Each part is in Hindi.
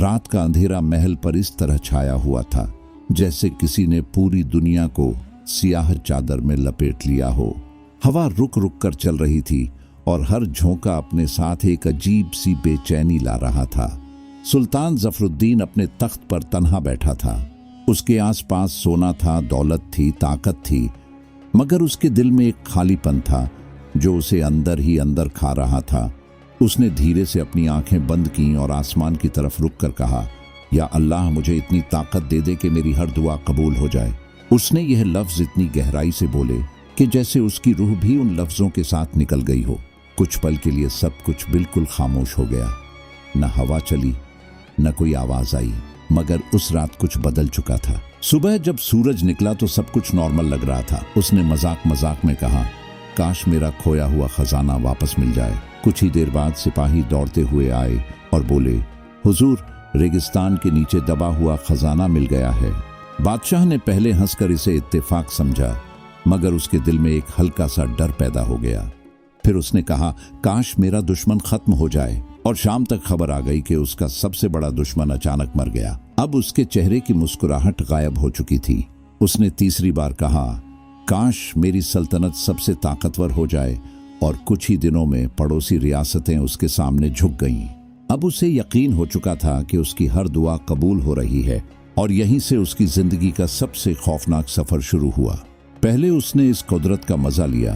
रात का अंधेरा महल पर इस तरह छाया हुआ था जैसे किसी ने पूरी दुनिया को सियाह चादर में लपेट लिया हो। हवा रुक रुक कर चल रही थी और हर झोंका अपने साथ एक अजीब सी बेचैनी ला रहा था। सुल्तान जफरुद्दीन अपने तख्त पर तन्हा बैठा था। उसके आसपास सोना था, दौलत थी, ताकत थी, मगर उसके दिल में एक खालीपन था जो उसे अंदर ही अंदर खा रहा था। उसने धीरे से अपनी आंखें बंद की और आसमान की तरफ रुक कर कहा, या अल्लाह मुझे इतनी ताकत दे दे कि मेरी हर दुआ कबूल हो जाए। उसने यह लफ्ज़ इतनी गहराई से बोले कि जैसे उसकी रूह भी उन लफ्ज़ों के साथ निकल गई हो। कुछ पल के लिए सब कुछ बिल्कुल खामोश हो गया। न हवा चली, न कोई आवाज़ आई, मगर उस रात कुछ बदल चुका था। सुबह जब सूरज निकला तो सब कुछ नॉर्मल लग रहा था। उसने मजाक मजाक में कहा, काश मेरा खोया हुआ खजाना वापस मिल जाए। कुछ ही देर बाद सिपाही दौड़ते हुए आए और बोले, हुजूर, रेगिस्तान के नीचे दबा हुआ खजाना मिल गया है। बादशाह ने पहले हंसकर इसे इत्तेफाक समझा, मगर उसके दिल में एक हल्का सा डर पैदा हो गया। फिर उसने कहा, काश मेरा दुश्मन खत्म हो जाए। और शाम तक खबर आ गई कि उसका सबसे बड़ा दुश्मन अचानक मर गया। अब उसके चेहरे की मुस्कुराहट गायब हो चुकी थी। उसने तीसरी बार कहा, काश मेरी सल्तनत सबसे ताकतवर हो जाए। और कुछ ही दिनों में पड़ोसी रियासतें उसके सामने झुक गईं। अब उसे यकीन हो चुका था कि उसकी हर दुआ कबूल हो रही है और यहीं से उसकी जिंदगी का सबसे खौफनाक सफर शुरू हुआ। पहले उसने इस कुदरत का मजा लिया।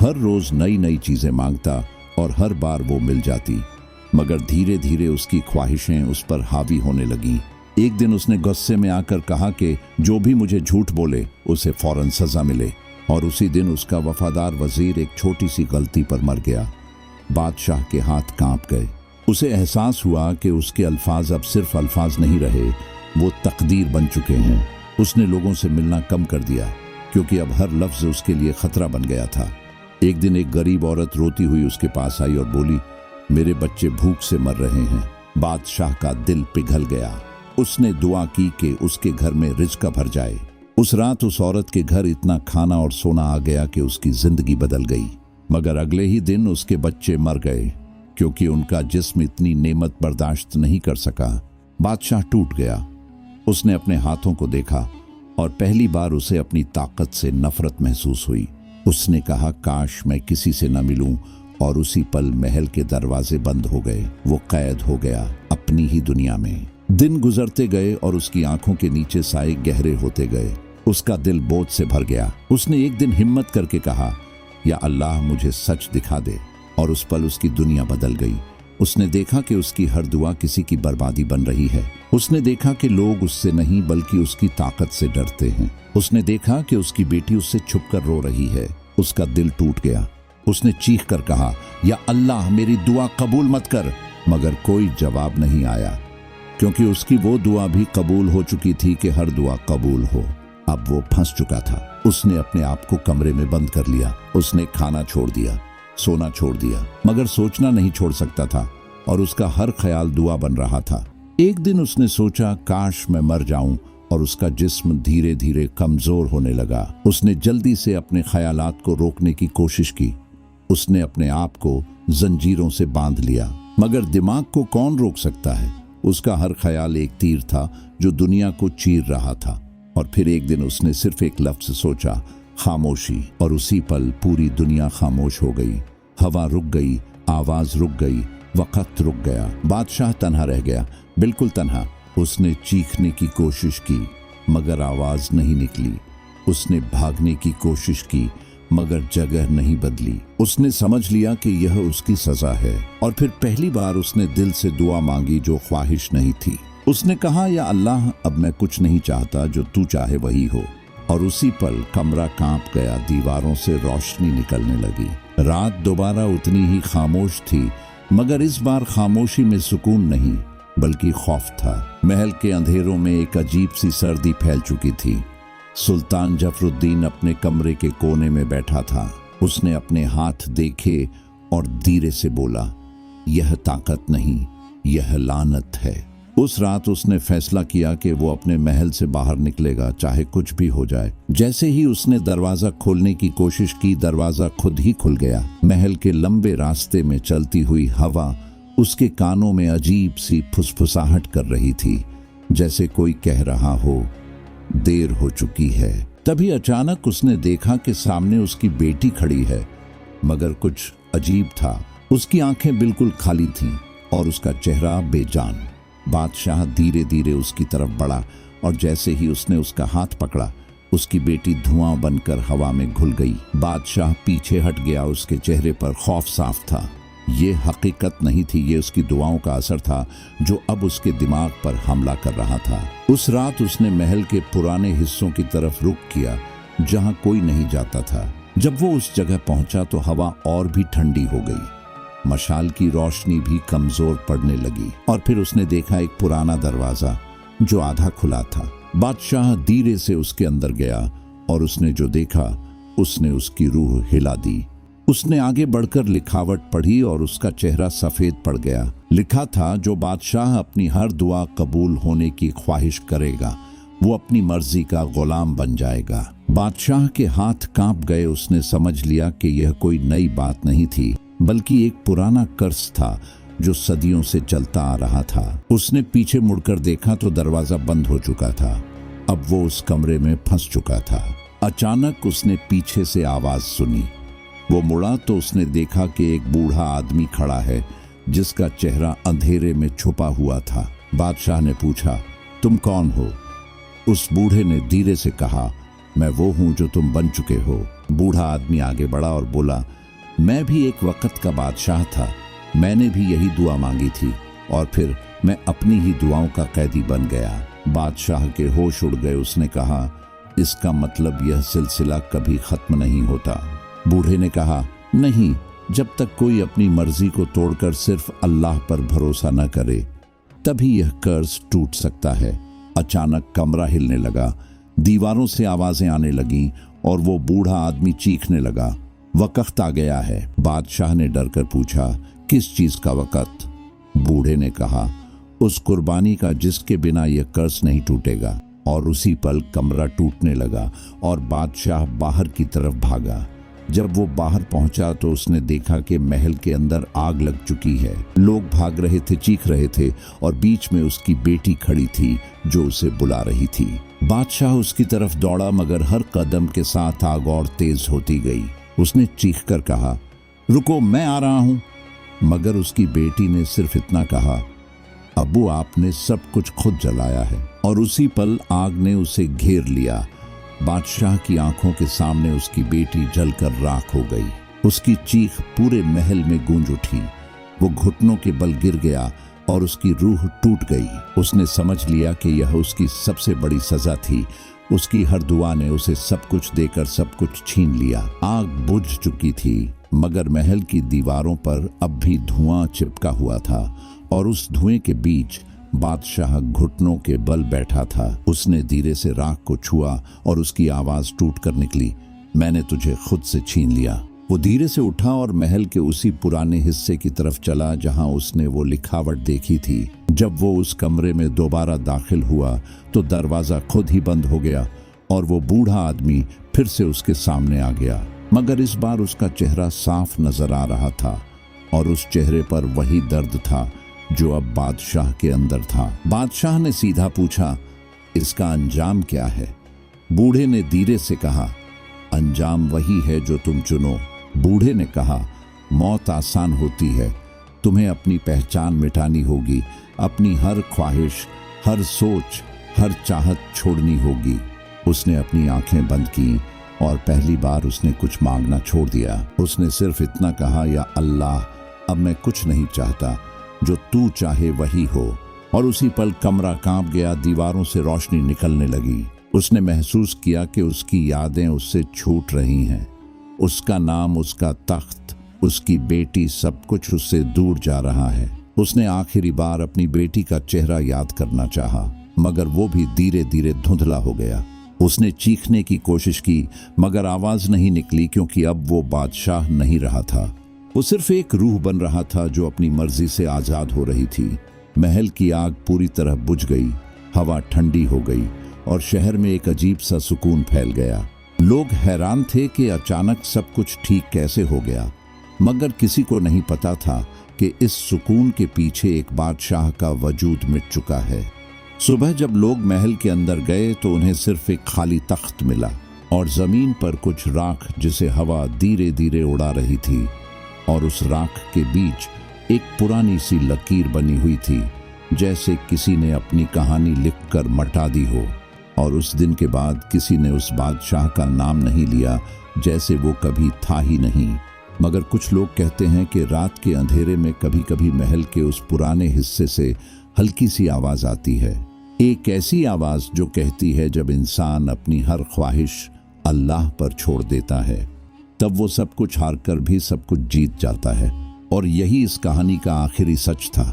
हर रोज नई नई चीजें मांगता और हर बार वो मिल जाती, मगर धीरे धीरे उसकी ख्वाहिशें उस पर हावी होने लगीं। एक दिन उसने गुस्से में आकर कहा कि जो भी मुझे झूठ बोले उसे फौरन सजा मिले। और उसी दिन उसका वफादार वजीर एक छोटी सी गलती पर मर गया। बादशाह के हाथ कांप गए। उसे एहसास हुआ कि उसके अल्फाज अब सिर्फ अल्फाज नहीं रहे, वो तकदीर बन चुके हैं। उसने लोगों से मिलना कम कर दिया क्योंकि अब हर लफ्ज उसके लिए खतरा बन गया था। एक दिन एक गरीब औरत रोती हुई उसके पास आई और बोली, मेरे बच्चे भूख से मर रहे हैं। बादशाह का दिल पिघल गया। उसने दुआ की कि उसके घर में रिज़्क़ भर जाए। उस रात उस औरत के घर इतना खाना और सोना आ गया कि उसकी जिंदगी बदल गई। मगर अगले ही दिन उसके बच्चे मर गए क्योंकि उनका जिस्म इतनी नेमत बर्दाश्त नहीं कर सका। बादशाह टूट गया। उसने अपने हाथों को देखा और पहली बार उसे अपनी ताकत से नफरत महसूस हुई। उसने कहा, काश मैं किसी से न मिलूं। और उसी पल महल के दरवाजे बंद हो गए। वो कैद हो गया अपनी ही दुनिया में। दिन गुजरते गए और उसकी आंखों के नीचे साए गहरे होते गए। उसका दिल बोझ से भर गया। उसने एक दिन हिम्मत करके कहा, या अल्लाह मुझे सच दिखा दे। और उस पल उसकी दुनिया बदल गई। उसने देखा कि उसकी हर दुआ किसी की बर्बादी बन रही है। उसने देखा कि लोग उससे नहीं बल्कि उसकी ताकत से डरते हैं। उसने देखा कि उसकी बेटी उससे छुपकर रो रही है। उसका दिल टूट गया। उसने चीख कर कहा, या अल्लाह मेरी दुआ कबूल मत कर। मगर कोई जवाब नहीं आया क्योंकि उसकी वो दुआ भी कबूल हो चुकी थी कि हर दुआ कबूल हो। अब वो फंस चुका था। उसने अपने आप को कमरे में बंद कर लिया। उसने खाना छोड़ दिया, सोना छोड़ दिया, मगर सोचना नहीं छोड़ सकता था और उसका हर ख्याल दुआ बन रहा था। एक दिन उसने सोचा, काश मैं मर जाऊं। और उसका जिस्म धीरे धीरे कमजोर होने लगा। उसने जल्दी से अपने ख्यालात को रोकने की कोशिश की। उसने अपने आप को जंजीरों से बांध लिया, मगर दिमाग को कौन रोक सकता है। उसका हर ख्याल एक तीर था जो दुनिया को चीर रहा था। और फिर एक दिन उसने सिर्फ एक लफ्ज सोचा, खामोशी। और उसी पल पूरी दुनिया खामोश हो गई। हवा रुक गई, आवाज रुक गई, वक्त रुक गया। बादशाह तन्हा रह गया, बिल्कुल तन्हा। उसने चीखने की कोशिश की मगर आवाज नहीं निकली। उसने भागने की कोशिश की मगर जगह नहीं बदली। उसने समझ लिया कि यह उसकी सजा है। और फिर पहली बार उसने दिल से दुआ मांगी जो ख्वाहिश नहीं थी। उसने कहा, या अल्लाह अब मैं कुछ नहीं चाहता, जो तू चाहे वही हो। और उसी पल कमरा कांप गया। दीवारों से रोशनी निकलने लगी। रात दोबारा उतनी ही खामोश थी, मगर इस बार खामोशी में सुकून नहीं बल्कि खौफ था। महल के अंधेरों में एक अजीब सी सर्दी फैल चुकी थी। सुल्तान जफरुद्दीन अपने कमरे के कोने में बैठा था। उसने अपने हाथ देखे और धीरे से बोला, यह ताकत नहीं, यह लानत है। उस रात उसने फैसला किया कि वो अपने महल से बाहर निकलेगा, चाहे कुछ भी हो जाए। जैसे ही उसने दरवाजा खोलने की कोशिश की, दरवाजा खुद ही खुल गया। महल के लंबे रास्ते में चलती हुई हवा उसके कानों में अजीब सी फुसफुसाहट कर रही थी, जैसे कोई कह रहा हो, देर हो चुकी है। तभी अचानक उसने देखा कि सामने उसकी बेटी खड़ी है, मगर कुछ अजीब था। उसकी आंखें बिल्कुल खाली थीं और उसका चेहरा बेजान। बादशाह धीरे धीरे उसकी तरफ बढ़ा और जैसे ही उसने उसका हाथ पकड़ा, उसकी बेटी धुआं बनकर हवा में घुल गई। बादशाह पीछे हट गया। उसके चेहरे पर खौफ साफ था। ये हकीकत नहीं थी, ये उसकी दुआओं का असर था जो अब उसके दिमाग पर हमला कर रहा था। उस रात उसने महल के पुराने हिस्सों की तरफ रुख किया जहां कोई नहीं जाता था। जब वो उस जगह पहुंचा तो हवा और भी ठंडी हो गई। मशाल की रोशनी भी कमजोर पड़ने लगी और फिर उसने देखा एक पुराना दरवाजा जो आधा खुला था। बादशाह धीरे से उसके अंदर गया और उसने जो देखा उसने उसकी रूह हिला दी। उसने आगे बढ़कर लिखावट पढ़ी और उसका चेहरा सफेद पड़ गया। लिखा था, जो बादशाह अपनी हर दुआ कबूल होने की ख्वाहिश करेगा वो अपनी मर्जी का गुलाम बन जाएगा। बादशाह के हाथ कांप गए। उसने समझ लिया कि यह कोई नई बात नहीं थी, बल्कि एक पुराना कर्ज था जो सदियों से चलता आ रहा था। उसने पीछे मुड़कर देखा तो दरवाजा बंद हो चुका था। अब वो उस कमरे में फंस चुका था। अचानक उसने पीछे से आवाज सुनी। वो मुड़ा तो उसने देखा कि एक बूढ़ा आदमी खड़ा है जिसका चेहरा अंधेरे में छुपा हुआ था। बादशाह ने पूछा, तुम कौन हो? उस बूढ़े ने धीरे से कहा, मैं वो हूं जो तुम बन चुके हो। बूढ़ा आदमी आगे बढ़ा और बोला, मैं भी एक वक्त का बादशाह था। मैंने भी यही दुआ मांगी थी और फिर मैं अपनी ही दुआओं का कैदी बन गया। बादशाह के होश उड़ गए। उसने कहा, इसका मतलब यह सिलसिला कभी खत्म नहीं होता। बूढ़े ने कहा, नहीं, जब तक कोई अपनी मर्जी को तोड़कर सिर्फ अल्लाह पर भरोसा न करे तभी यह कर्ज टूट सकता है। अचानक कमरा हिलने लगा, दीवारों से आवाजें आने लगीं और वो बूढ़ा आदमी चीखने लगा, वक्त आ गया है। बादशाह ने डरकर पूछा, किस चीज का वक्त? बूढ़े ने कहा, उस कुर्बानी का जिसके बिना यह कर्ज नहीं टूटेगा। और उसी पल कमरा टूटने लगा और बादशाह बाहर की तरफ भागा। जब वो बाहर पहुंचा तो उसने देखा कि महल के अंदर आग लग चुकी है। लोग भाग रहे थे, चीख रहे थे और बीच में उसकी बेटी खड़ी थी जो उसे बुला रही थी। बादशाह उसकी तरफ दौड़ा, मगर हर कदम के साथ आग और तेज होती गई। उसने चीखकर कहा, रुको, मैं आ रहा हूं। मगर उसकी बेटी ने सिर्फ इतना कहा, अब्बू, आपने सब कुछ खुद जलाया है। और उसी पल आग ने उसे घेर लिया। बादशाह की आंखों के सामने उसकी बेटी जलकर राख हो गई। उसकी चीख पूरे महल में गूंज उठी। वो घुटनों के बल गिर गया और उसकी रूह टूट गई। उसने समझ लिया कि यह उसकी सबसे बड़ी सजा थी। उसकी हर दुआ ने उसे सब कुछ देकर सब कुछ छीन लिया। आग बुझ चुकी थी, मगर महल की दीवारों पर अब भी धुआं चिपका हुआ था और उस धुएं के बीच बादशाह घुटनों के बल बैठा था। उसने धीरे से राख को छुआ और उसकी आवाज टूट कर निकली, मैंने तुझे खुद से छीन लिया। वो धीरे से उठा और महल के उसी पुराने हिस्से की तरफ चला जहां उसने वो लिखावट देखी थी। जब वो उस कमरे में दोबारा दाखिल हुआ तो दरवाजा खुद ही बंद हो गया और वो बूढ़ा आदमी फिर से उसके सामने आ गया, मगर इस बार उसका चेहरा साफ नजर आ रहा था और उस चेहरे पर वही दर्द था जो अब बादशाह के अंदर था। बादशाह ने सीधा पूछा, इसका अंजाम क्या है? बूढ़े ने धीरे से कहा, अंजाम वही है जो तुम चुनो। बूढ़े ने कहा, मौत आसान होती है, तुम्हें अपनी पहचान मिटानी होगी, अपनी हर ख्वाहिश, हर सोच, हर चाहत छोड़नी होगी। उसने अपनी आंखें बंद की और पहली बार उसने कुछ मांगना छोड़ दिया। उसने सिर्फ इतना कहा, या अल्लाह, अब मैं कुछ नहीं चाहता, जो तू चाहे वही हो। और उसी पल कमरा कांप गया, दीवारों से रोशनी निकलने लगी। उसने महसूस किया कि उसकी यादें उससे छूट रही हैं। उसका नाम, उसका तख्त, उसकी बेटी, सब कुछ उससे दूर जा रहा है। उसने आखिरी बार अपनी बेटी का चेहरा याद करना चाहा, मगर वो भी धीरे धीरे धुंधला हो गया। उसने चीखने की कोशिश की, मगर आवाज नहीं निकली, क्योंकि अब वो बादशाह नहीं रहा था। वो सिर्फ एक रूह बन रहा था जो अपनी मर्जी से आजाद हो रही थी। महल की आग पूरी तरह बुझ गई, हवा ठंडी हो गई और शहर में एक अजीब सा सुकून फैल गया। लोग हैरान थे कि अचानक सब कुछ ठीक कैसे हो गया, मगर किसी को नहीं पता था कि इस सुकून के पीछे एक बादशाह का वजूद मिट चुका है। सुबह जब लोग महल के अंदर गए तो उन्हें सिर्फ एक खाली तख्त मिला और जमीन पर कुछ राख जिसे हवा धीरे धीरे उड़ा रही थी, और उस राख के बीच एक पुरानी सी लकीर बनी हुई थी, जैसे किसी ने अपनी कहानी लिखकर मटा दी हो। और उस दिन के बाद किसी ने उस बादशाह का नाम नहीं लिया, जैसे वो कभी था ही नहीं। मगर कुछ लोग कहते हैं कि रात के अंधेरे में कभी कभी महल के उस पुराने हिस्से से हल्की सी आवाज आती है, एक ऐसी आवाज जो कहती है जब इंसान अपनी हर ख्वाहिश अल्लाह पर छोड़ देता है, तब वो सब कुछ हार कर भी सब कुछ जीत जाता है। और यही इस कहानी का आखिरी सच था।